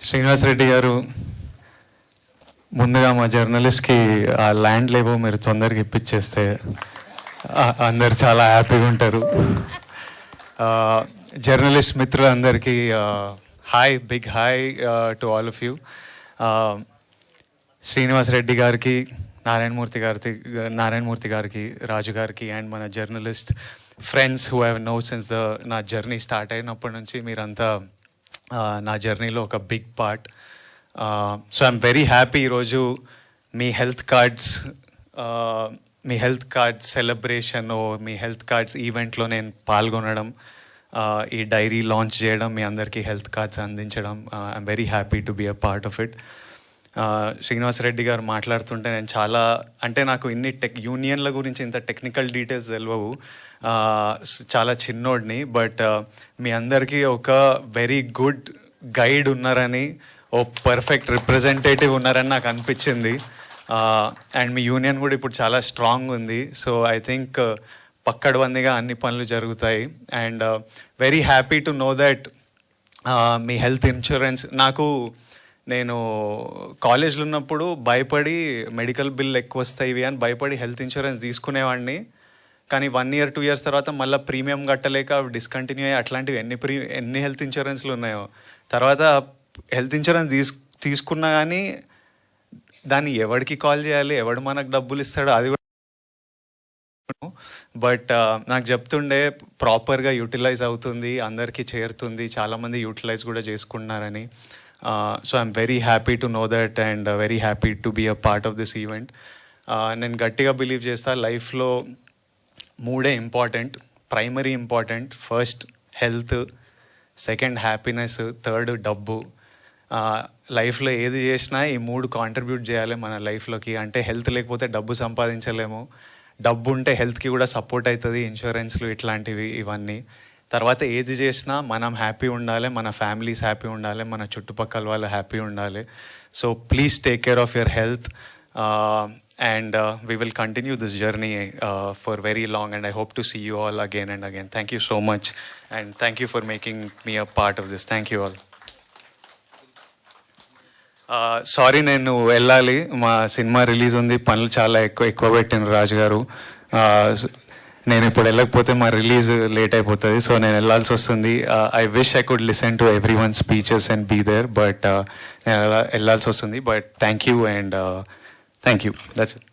శ్రీనివాస్ రెడ్డి గారు, ముందుగా మా జర్నలిస్ట్కి ఆ ల్యాండ్ లేవో మీరు తొందరగా ఇప్పించేస్తే అందరు చాలా హ్యాపీగా ఉంటారు. జర్నలిస్ట్ మిత్రులందరికీ hi, big hi to all of you. Srinivas Reddy గారికి, నారాయణమూర్తి గారికి, రాజు గారికి అండ్ మన journalist friends who have know since నా జర్నీ స్టార్ట్ అయినప్పటి నుంచి మీరంతా నా జర్నీలో ఒక big part. So I'm very happy ఈరోజు మీ హెల్త్ కార్డ్స్ సెలబ్రేషన్, మీ హెల్త్ కార్డ్స్ ఈవెంట్లో నేను పాల్గొనడం, ఈ డైరీ లాంచ్ చేయడం, మీ అందరికీ హెల్త్ కార్డ్స్ అందించడం, I'm very happy to be a part of it. Srinivas Reddy గారు మాట్లాడుతుంటే నేను చాలా, అంటే నాకు ఇన్ని యూనియన్ల గురించి ఇంత టెక్నికల్ డీటెయిల్స్ తెలియవు, చాలా చిన్నోడిని. బట్ మీ అందరికీ ఒక వెరీ గుడ్ గైడ్ ఉన్నారని, ఓ పర్ఫెక్ట్ రిప్రజెంటేటివ్ ఉన్నారని నాకు అనిపించింది. అండ్ మీ యూనియన్ కూడా ఇప్పుడు చాలా స్ట్రాంగ్ ఉంది. సో ఐ థింక్ పక్కడబందిగా అన్ని పనులు జరుగుతాయి. And very happy to know that me health insurance, నేను కాలేజ్లో ఉన్నప్పుడు భయపడి మెడికల్ బిల్ ఎక్కువ వస్తాయి అని భయపడి హెల్త్ ఇన్సూరెన్స్ తీసుకునేవాడిని. కానీ 1 year 2 years తర్వాత మళ్ళీ ప్రీమియం కట్టలేక డిస్కంటిన్యూ అయ్యి అట్లాంటివి ఎన్ని హెల్త్ ఇన్సూరెన్స్లు ఉన్నాయో. తర్వాత హెల్త్ ఇన్సూరెన్స్ తీసుకున్నా కానీ దాన్ని ఎవరికి కాల్ చేయాలి, ఎవడు మనకు డబ్బులు ఇస్తాడో అది కూడా. బట్ నాకు చెప్తుండే ప్రాపర్గా యూటిలైజ్ అవుతుంది, అందరికీ చేరుతుంది, చాలామంది యూటిలైజ్ కూడా చేసుకుంటున్నారని. So I'm very happy to know that and very happy to be a part of this event. నేను గట్టిగా బిలీవ్ చేస్తా, లైఫ్లో 3 important, primary important. First health, second happiness, third డబ్బు. లైఫ్లో ఏది చేసినా ఈ 3 కాంట్రిబ్యూట్ చేయాలి మన లైఫ్లోకి. అంటే హెల్త్ లేకపోతే డబ్బు సంపాదించలేము, డబ్బు ఉంటే హెల్త్కి కూడా సపోర్ట్ అవుతుంది, ఇన్సూరెన్స్లు ఇట్లాంటివి ఇవన్నీ. తర్వాత ఏది చేసినా మనం హ్యాపీ ఉండాలి, మన ఫ్యామిలీస్ హ్యాపీ ఉండాలి, మన చుట్టుపక్కల వాళ్ళు హ్యాపీ ఉండాలి. So please take care of your health and we will continue this journey for very long, and I hope to see you all again and again. Thank you so much, and thank you for making me a part of this. Thank you all. Sorry, నేను వెళ్ళాలి, మా cinema release ఉంది, పనులు చాలా ఎక్కువ పెట్టిన రాజు గారు. నేను ఇప్పుడు వెళ్ళకపోతే మా రిలీజ్ లేట్ అయిపోతుంది, సో నేను వెళ్ళాల్సి వస్తుంది. I wish I could listen to every one speeches and be there, but నేను వెళ్ళాల్సి వస్తుంది. But thank you and thank you. That's it.